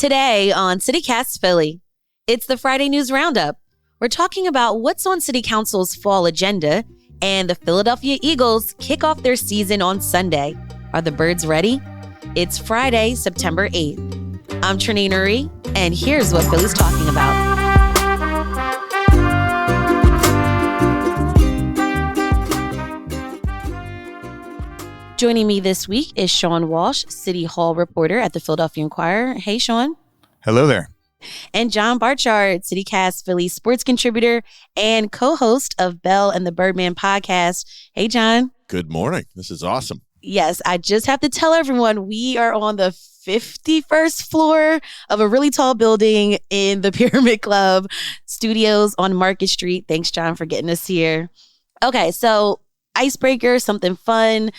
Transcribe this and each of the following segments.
Today on CityCast Philly, it's the Friday News Roundup. We're talking about what's on City Council's fall agenda, and the Philadelphia Eagles kick off their season on Sunday. Are the Birds ready? It's Friday, September 8th. I'm Trenae Nuri, and here's what Philly's talking about. Joining me this week is Sean Walsh, City Hall reporter at the Philadelphia Inquirer. Hey, Sean. Hello there. And John Barchard, CityCast Philly sports contributor and co-host of Bell and the Birdmen podcast. Hey, John. Good morning. This is awesome. Yes, I just have to tell everyone we are on the 51st floor of a really tall building in the Pyramid Club studios on Market Street. Thanks, John, for getting us here. Okay, so icebreaker, something fun.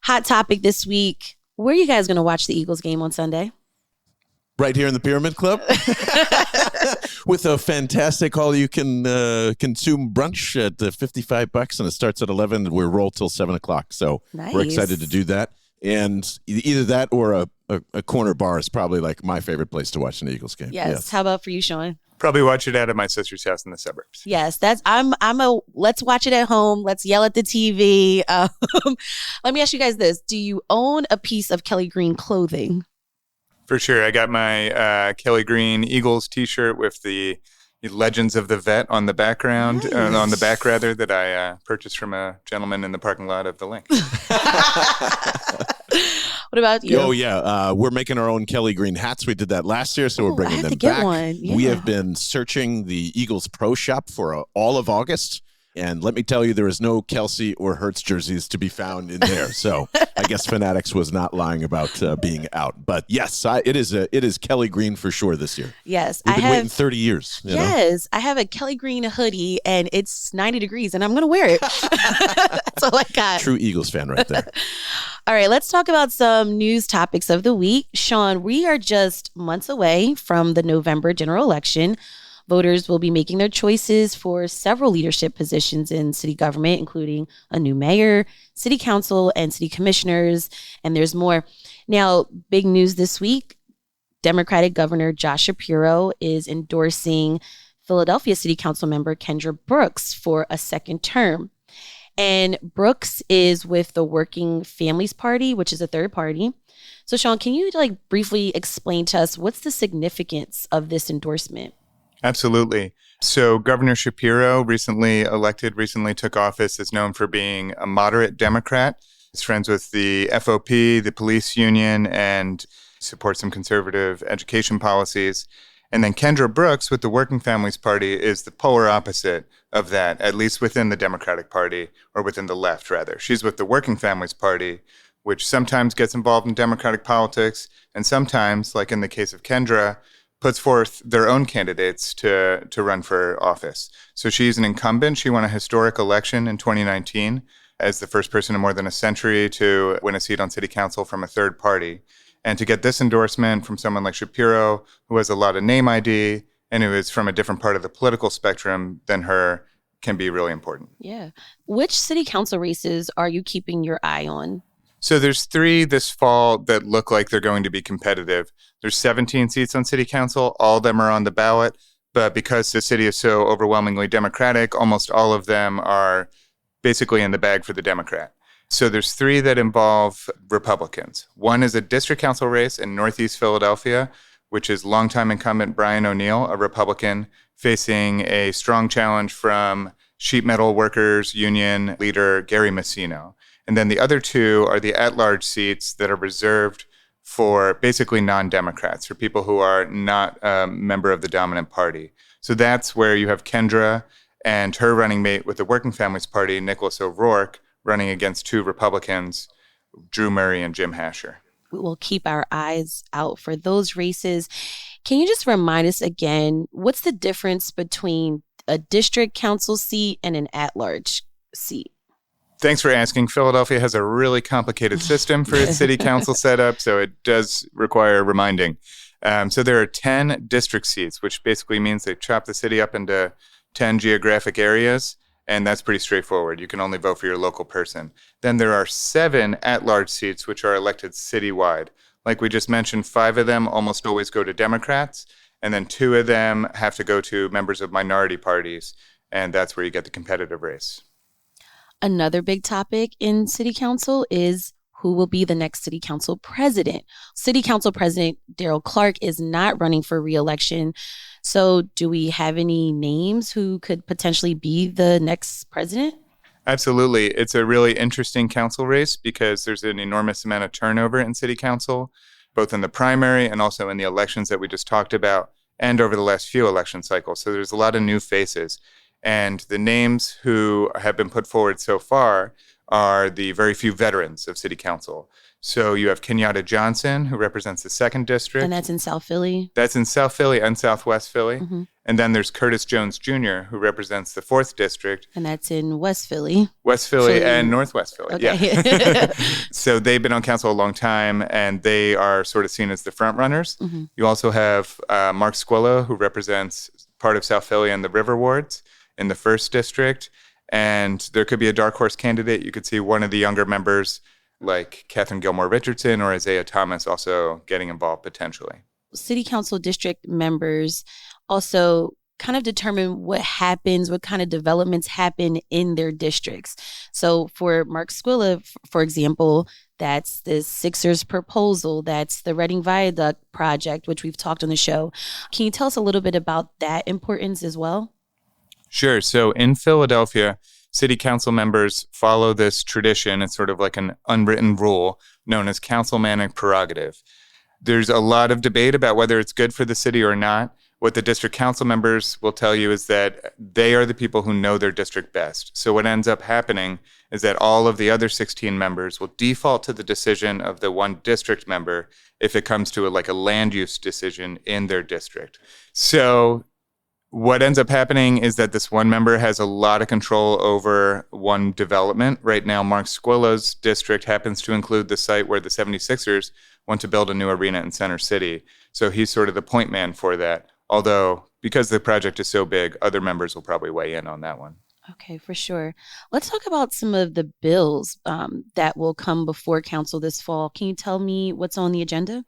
Hot topic this week. Where are you guys going to watch the Eagles game on Sunday? Right here in the Pyramid Club with a fantastic all-you-can consume brunch at $55, and it starts at 11. We roll till 7 o'clock, so nice. We're excited to do that. And either that or a corner bar is probably like my favorite place to watch an Eagles game. Yes. How about for you, Sean? Probably watch it out at my sister's house in the suburbs. Yes, I'm a let's watch it at home. Let's yell at the TV. Let me ask you guys this. Do you own a piece of Kelly Green clothing? For sure. I got my Kelly Green Eagles t-shirt with the Legends of the Vet on the background, nice. On the back rather, that I purchased from a gentleman in the parking lot of the Link. What about you? Oh, yeah. We're making our own Kelly Green hats. We did that last year, so we're bringing them back. One. Yeah. We have been searching the Eagles Pro Shop for all of August. And let me tell you, there is no Kelsey or Hertz jerseys to be found in there. So I guess Fanatics was not lying about being out. But yes, it is Kelly Green for sure this year. Yes. We've been waiting 30 years. Yes. I have a Kelly Green hoodie, and it's 90 degrees, and I'm going to wear it. That's all I got. True Eagles fan right there. All right, let's talk about some news topics of the week. Sean, we are just months away from the November general election. Voters will be making their choices for several leadership positions in city government, including a new mayor, city council, and city commissioners, and there's more. Now, big news this week, Democratic Governor Josh Shapiro is endorsing Philadelphia City Council member Kendra Brooks for a second term. And Brooks is with the Working Families Party, which is a third party. So, Sean, can you briefly explain to us what's the significance of this endorsement? Absolutely. So Governor Shapiro, recently took office, is known for being a moderate Democrat. He's friends with the FOP, the police union, and supports some conservative education policies. And then Kendra Brooks with the Working Families Party is the polar opposite of that, at least within the Democratic Party, or within the left, rather. She's with the Working Families Party, which sometimes gets involved in Democratic politics, and sometimes, like in the case of Kendra, puts forth their own candidates to run for office. So she's an incumbent. She won a historic election in 2019 as the first person in more than a century to win a seat on city council from a third party. And to get this endorsement from someone like Shapiro, who has a lot of name ID and who is from a different part of the political spectrum than her, can be really important. Yeah. Which city council races are you keeping your eye on? So there's 3 this fall that look like they're going to be competitive. There's 17 seats on city council. All of them are on the ballot. But because the city is so overwhelmingly Democratic, almost all of them are basically in the bag for the Democrat. So there's 3 that involve Republicans. One is a district council race in Northeast Philadelphia, which is longtime incumbent Brian O'Neill, a Republican, facing a strong challenge from sheet metal workers union leader Gary Messino. And then the other 2 are the at-large seats that are reserved for basically non-Democrats, for people who are not a member of the dominant party. So that's where you have Kendra and her running mate with the Working Families Party, Nicholas O'Rourke, running against 2 Republicans, Drew Murray and Jim Hasher. We will keep our eyes out for those races. Can you just remind us again, what's the difference between a district council seat and an at-large seat? Thanks for asking. Philadelphia has a really complicated system for its city council setup, so it does require reminding. So there are 10 district seats, which basically means they chop the city up into 10 geographic areas, and that's pretty straightforward. You can only vote for your local person. Then there are 7 at-large seats, which are elected citywide, Like we just mentioned, 5 of them almost always go to Democrats, and then 2 of them have to go to members of minority parties, and that's where you get the competitive race. Another big topic in city council is who will be the next city council president. City council president Daryl Clark is not running for re-election. So do we have any names who could potentially be the next president? Absolutely. It's a really interesting council race because there's an enormous amount of turnover in city council, both in the primary and also in the elections that we just talked about, and over the last few election cycles. So there's a lot of new faces. And the names who have been put forward so far are the very few veterans of city council. So you have Kenyatta Johnson, who represents the 2nd district. And that's in South Philly? That's in South Philly and Southwest Philly. Mm-hmm. And then there's Curtis Jones Jr., who represents the 4th district. And that's in West Philly. West Philly and Northwest Philly. Okay. Yeah. So they've been on council a long time, and they are sort of seen as the front runners. Mm-hmm. You also have Mark Squilla, who represents part of South Philly and the River Wards in the 1st district. And there could be a dark horse candidate. You could see one of the younger members, like Catherine Gilmore Richardson or Isaiah Thomas, also getting involved potentially. City council district members also kind of determine what happens, what kind of developments happen in their districts. So for Mark Squilla, for example, that's the Sixers proposal. That's the Reading Viaduct project, which we've talked on the show. Can you tell us a little bit about that importance as well? Sure. So in Philadelphia, city council members follow this tradition. It's sort of like an unwritten rule known as councilmanic prerogative. There's a lot of debate about whether it's good for the city or not. What the district council members will tell you is that they are the people who know their district best. So what ends up happening is that all of the other 16 members will default to the decision of the one district member if it comes to a land use decision in their district. So what ends up happening is that this one member has a lot of control over one development. Right now, Mark Squilla's district happens to include the site where the 76ers want to build a new arena in Center City. So he's sort of the point man for that. Although, because the project is so big, other members will probably weigh in on that one. Okay, for sure. Let's talk about some of the bills that will come before council this fall. Can you tell me what's on the agenda?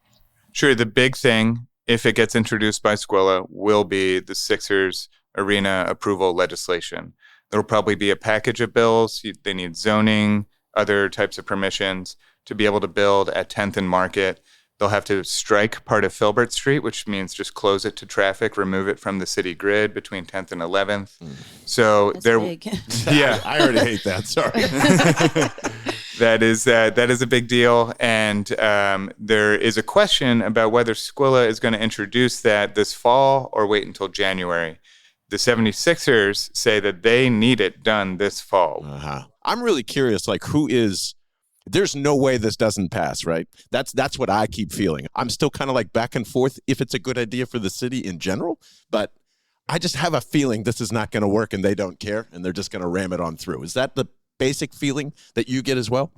Sure. The big thing, if it gets introduced by Squilla, will be the Sixers arena approval legislation. There will probably be a package of bills. They need zoning, other types of permissions to be able to build at 10th and Market. They'll have to strike part of Filbert Street, which means just close it to traffic, remove it from the city grid between 10th and 11th. So That's there, big. yeah, I already hate that. Sorry. that is a big deal. And there is a question about whether Squilla is going to introduce that this fall or wait until January. The 76ers say that they need it done this fall. I'm really curious, there's no way this doesn't pass, right? That's what I keep feeling. I'm still kind of back and forth if it's a good idea for the city in general, but I just have a feeling this is not going to work and they don't care and they're just going to ram it on through. Is that the basic feeling that you get as well?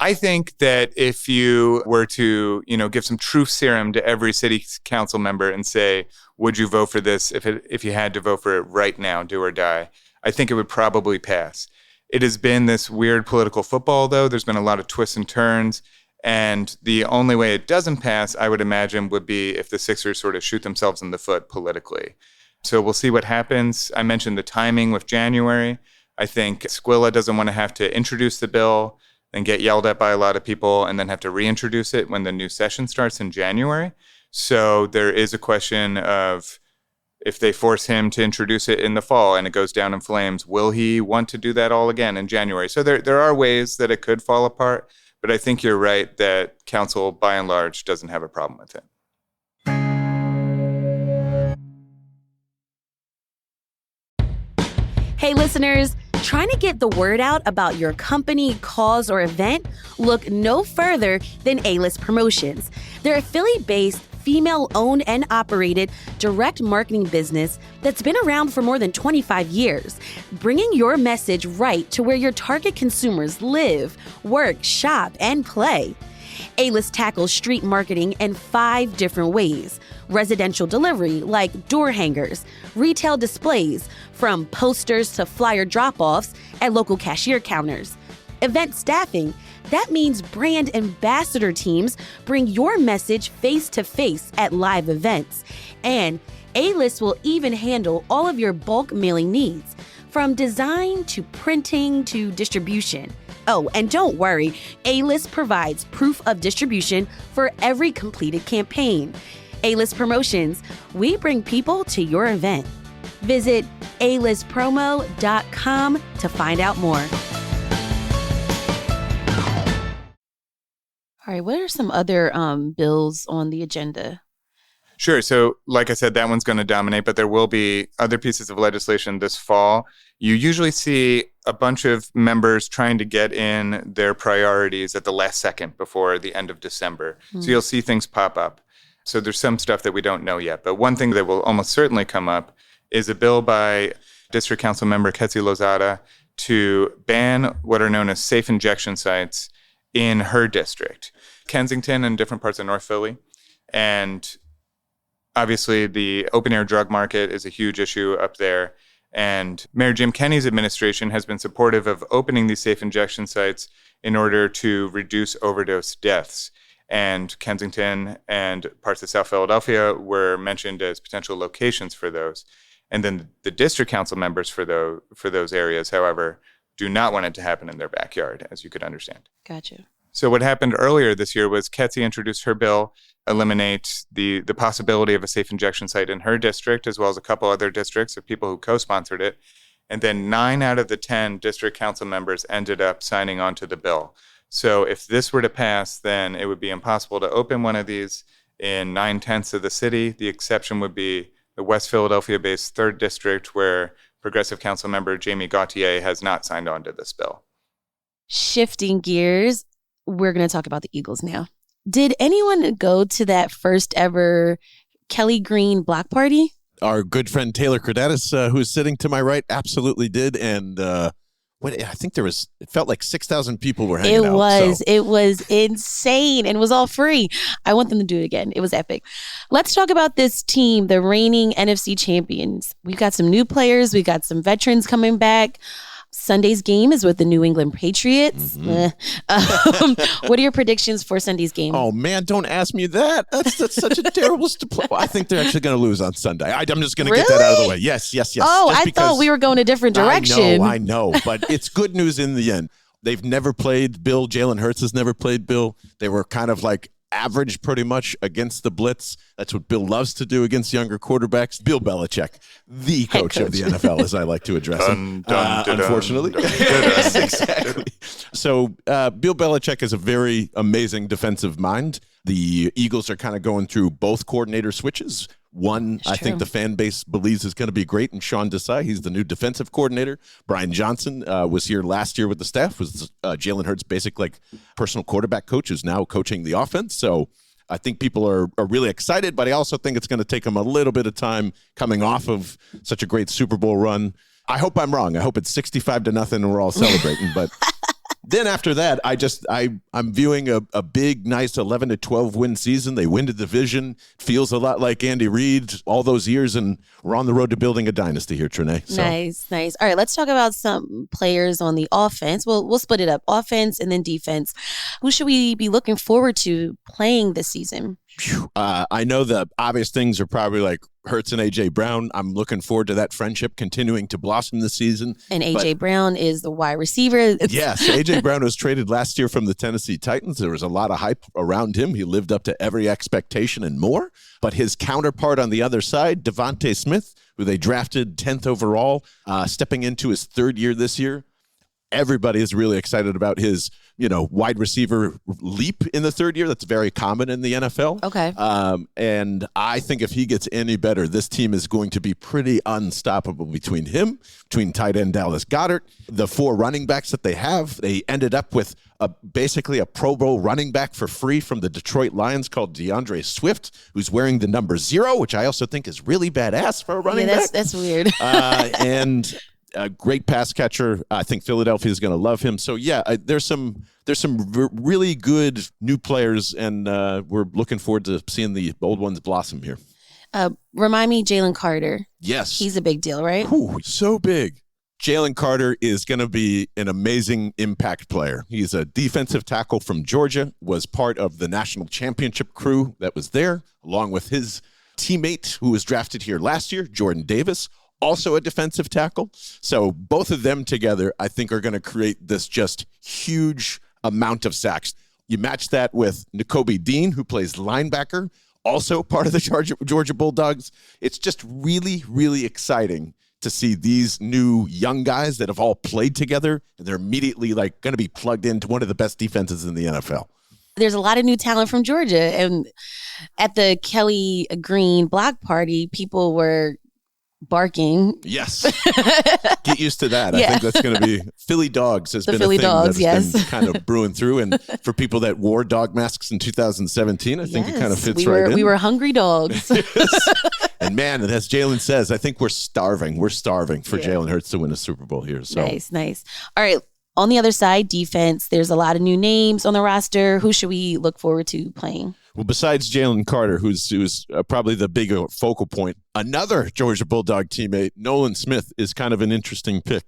I think that if you were to, give some truth serum to every city council member and say, would you vote for this if you had to vote for it right now, do or die, I think it would probably pass. It has been this weird political football, though. There's been a lot of twists and turns. And the only way it doesn't pass, I would imagine, would be if the Sixers sort of shoot themselves in the foot politically. So we'll see what happens. I mentioned the timing with January. I think Squilla doesn't want to have to introduce the bill and get yelled at by a lot of people and then have to reintroduce it when the new session starts in January. So there is a question of, if they force him to introduce it in the fall and it goes down in flames, will he want to do that all again in January? So there are ways that it could fall apart, but I think you're right that council, by and large, doesn't have a problem with it. Hey, listeners, trying to get the word out about your company, cause, or event? Look no further than A-List Promotions. They're a Philly-based, female-owned and operated direct marketing business that's been around for more than 25 years, bringing your message right to where your target consumers live, work, shop, and play. A-List tackles street marketing in 5 different ways. Residential delivery, like door hangers, retail displays, from posters to flyer drop-offs at local cashier counters, Event staffing. That means brand ambassador teams bring your message face-to-face at live events. And A-List will even handle all of your bulk mailing needs, from design to printing to distribution. Oh, and don't worry, A-List provides proof of distribution for every completed campaign. A-List Promotions, we bring people to your event. Visit alistpromo.com to find out more. All right, what are some other bills on the agenda? Sure. So, like I said, that one's going to dominate, but there will be other pieces of legislation this fall. You usually see a bunch of members trying to get in their priorities at the last second before the end of December. So you'll see things pop up. So there's some stuff that we don't know yet. But one thing that will almost certainly come up is a bill by District Council member Ketsi Lozada to ban what are known as safe injection sites in her district, Kensington and different parts of North Philly. And obviously, the open-air drug market is a huge issue up there. And Mayor Jim Kenney's administration has been supportive of opening these safe injection sites in order to reduce overdose deaths. And Kensington and parts of South Philadelphia were mentioned as potential locations for those. And then the district council members for those areas, however, do not want it to happen in their backyard, as you could understand. Gotcha. So what happened earlier this year was Ketsi introduced her bill, eliminate the possibility of a safe injection site in her district, as well as a couple other districts of people who co-sponsored it. And then 9 out of the 10 district council members ended up signing on to the bill. So if this were to pass, then it would be impossible to open one of these in 9/10 of the city. The exception would be the West Philadelphia-based 3rd District, where Progressive Council member Jamie Gauthier has not signed on to this bill. Shifting gears, we're going to talk about the Eagles now. Did anyone go to that first ever Kelly Green block party? Our good friend Taylor Cordatis, who's sitting to my right, absolutely did. And I think it felt like 6,000 people were hanging out. It was insane and was all free. I want them to do it again. It was epic. Let's talk about this team, the reigning NFC champions. We've got some new players. We've got some veterans coming back. Sunday's game is with the New England Patriots. Mm-hmm. What are your predictions for Sunday's game? Oh, man, don't ask me that. That's such a terrible I think they're actually going to lose on Sunday. I'm just going to get that out of the way. Yes. Oh, I thought we were going a different direction. I know, but it's good news in the end. They've never played Bill. Jalen Hurts has never played Bill. They were kind of like average pretty much against the blitz. That's what Bill loves to do against younger quarterbacks. Bill Belichick, the coach of the NFL, as I like to address him, unfortunately. Yes, exactly. So Bill Belichick is a very amazing defensive mind. The Eagles are kind of going through both coordinator switches. One, I think the fan base believes is going to be great, and Sean Desai, he's the new defensive coordinator. Brian Johnson was here last year with the staff, was Jalen Hurts' basic personal quarterback coach who's now coaching the offense. So I think people are really excited, but I also think it's going to take them a little bit of time coming off of such a great Super Bowl run. I hope I'm wrong. I hope it's 65-0 and we're all celebrating, but then after that, I'm viewing a big, nice 11-12 win season. They win the division. Feels a lot like Andy Reid all those years, and we're on the road to building a dynasty here, Trenae. So. Nice. All right, let's talk about some players on the offense. We'll split it up, offense and then defense. Who should we be looking forward to playing this season? I know the obvious things are probably like Hurts and A.J. Brown. I'm looking forward to that friendship continuing to blossom this season. And A.J. Brown is the wide receiver. Yes, A.J. Brown was traded last year from the Tennessee Titans. There was a lot of hype around him. He lived up to every expectation and more. But his counterpart on the other side, Devontae Smith, who they drafted 10th overall, stepping into his 3rd year this year. Everybody is really excited about his, wide receiver leap in the 3rd year. That's very common in the NFL. Okay. And I think if he gets any better, this team is going to be pretty unstoppable between tight end Dallas Goedert, the 4 running backs that they have. They ended up with basically a Pro Bowl running back for free from the Detroit Lions called DeAndre Swift, who's wearing the number 0, which I also think is really badass for a running back. That's weird. And a great pass catcher. I think Philadelphia is going to love him. So there's some really good new players, and we're looking forward to seeing the old ones blossom here. Remind me, Jalen Carter. Yes, he's a big deal, right? Ooh, so big. Jalen Carter is going to be an amazing impact player. He's a defensive tackle from Georgia, was part of the national championship crew that was there, along with his teammate who was drafted here last year, Jordan Davis, also a defensive tackle. So both of them together, I think, are going to create this just huge amount of sacks. You match that with Nakobe Dean, who plays linebacker, also part of the Georgia Bulldogs. It's just really, really exciting to see these new young guys that have all played together, and they're immediately like going to be plugged into one of the best defenses in the NFL. There's a lot of new talent from Georgia. And at the Kelly Green block party, people were barking. Yes. Get used to that. Yeah. I think that's going to be Philly Dogs has The been Philly a thing Dogs, that has yes. been kind of brewing through. And for people that wore dog masks in 2017, I think it kind of fits right in. We were hungry dogs. And man, and as Jalen says, I think we're starving. We're starving for Yeah. Jalen Hurts to win a Super Bowl here. So Nice. All right. On the other side, defense, there's a lot of new names on the roster. Who should we look forward to playing? Well, besides Jalen Carter, who's probably the big focal point, another Georgia Bulldog teammate, Nolan Smith, is kind of an interesting pick.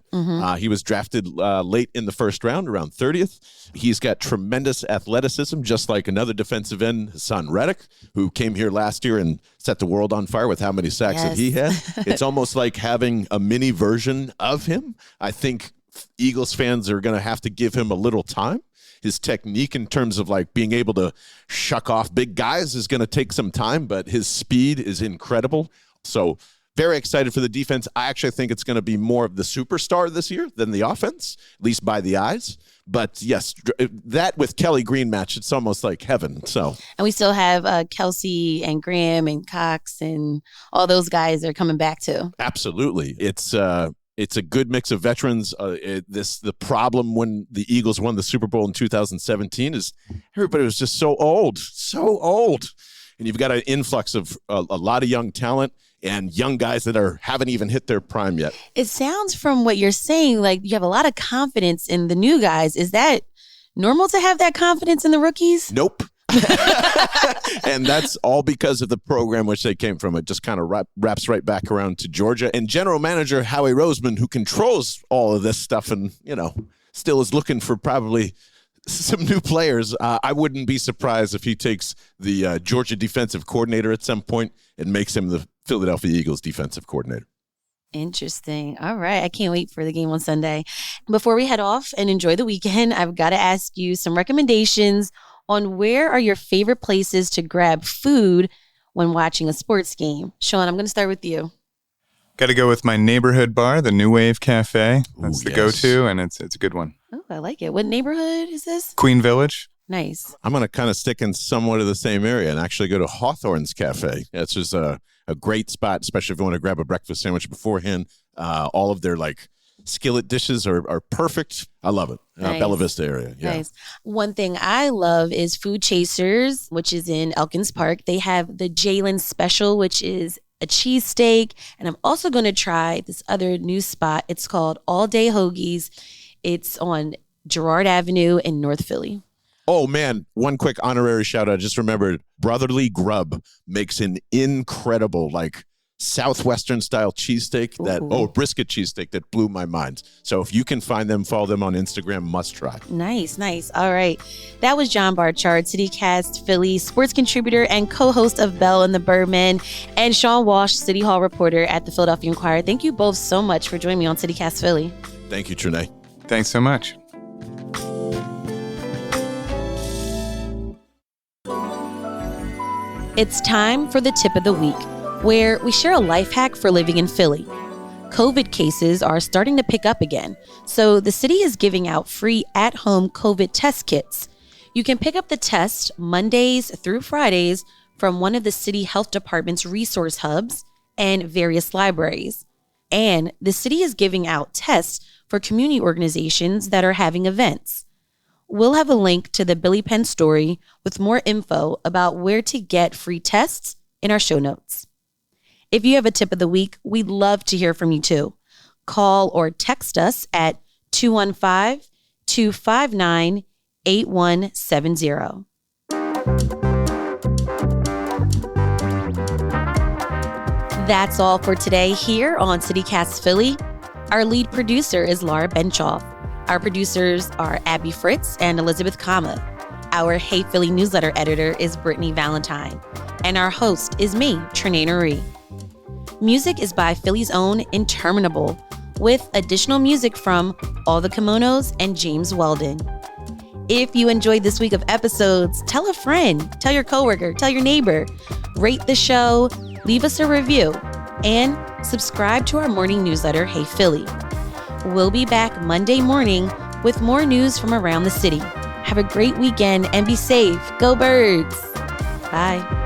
He was drafted late in the first round, around 30th. He's got tremendous athleticism, just like another defensive end, Hassan Reddick, who came here last year and set the world on fire with how many sacks that he had. It's almost like having a mini version of him. I think Eagles fans are going to have to give him a little time. His technique in terms of like being able to shuck off big guys is going to take some time, but his speed is incredible. So very excited for the defense. I actually think it's going to be more of the superstar this year than the offense, at least by the eyes. But yes, that with Kelly Green match, it's almost like heaven. So, and we still have Kelsey and Graham and Cox and all those guys are coming back too. Absolutely. It's a good mix of veterans. The problem when the Eagles won the Super Bowl in 2017 is everybody was just so old. And you've got an influx of a lot of young talent and young guys that haven't even hit their prime yet. It sounds from what you're saying like you have a lot of confidence in the new guys. Is that normal to have that confidence in the rookies? Nope. And that's all because of the program which they came from. It just kind of wraps right back around to Georgia. And general manager Howie Roseman, who controls all of this stuff and, still is looking for probably some new players. I wouldn't be surprised if he takes the Georgia defensive coordinator at some point and makes him the Philadelphia Eagles defensive coordinator. Interesting. All right. I can't wait for the game on Sunday. Before we head off and enjoy the weekend, I've got to ask you some recommendations on where are your favorite places to grab food when watching a sports game. Sean, I'm going to start with you. Got to go with my neighborhood bar, the New Wave Cafe. That's the go-to, and it's a good one. Oh, I like it. What neighborhood is this? Queen Village. Nice. I'm going to kind of stick in somewhat of the same area and actually go to Hawthorne's Cafe. It's just a great spot, especially if you want to grab a breakfast sandwich beforehand. All of their skillet dishes are perfect. I love it. Nice. Bella Vista area. Yeah. Nice. One thing I love is Food Chasers, which is in Elkins Park. They have the Jalen Special, which is a cheesesteak. And I'm also going to try this other new spot. It's called All Day Hoagies. It's on Girard Avenue in North Philly. Oh, man. One quick honorary shout out. I just remembered Brotherly Grub makes an incredible, Southwestern style cheesesteak brisket cheesesteak that blew my mind. So if you can find them, follow them on Instagram, must try. Nice. All right. That was John Barchard, CityCast Philly sports contributor and co-host of Bell and the Birdmen, and Sean Walsh, City Hall reporter at the Philadelphia Inquirer. Thank you both so much for joining me on CityCast Philly. Thank you, Trenae. Thanks so much. It's time for the tip of the week, where we share a life hack for living in Philly. COVID cases are starting to pick up again, so the city is giving out free at-home COVID test kits. You can pick up the test Mondays through Fridays from one of the city health department's resource hubs and various libraries. And the city is giving out tests for community organizations that are having events. We'll have a link to the Billy Penn story with more info about where to get free tests in our show notes. If you have a tip of the week, we'd love to hear from you too. Call or text us at 215-259-8170. That's all for today here on CityCast Philly. Our lead producer is Laura Benchoff. Our producers are Abby Fritz and Elizabeth Kama. Our Hey Philly newsletter editor is Brittany Valentine. And our host is me, Trenae Nuri. Music is by Philly's own Interminable, with additional music from All the Kimonos and James Weldon. If you enjoyed this week of episodes, tell a friend, tell your coworker, tell your neighbor, rate the show, leave us a review, and subscribe to our morning newsletter, Hey Philly. We'll be back Monday morning with more news from around the city. Have a great weekend and be safe. Go Birds. Bye.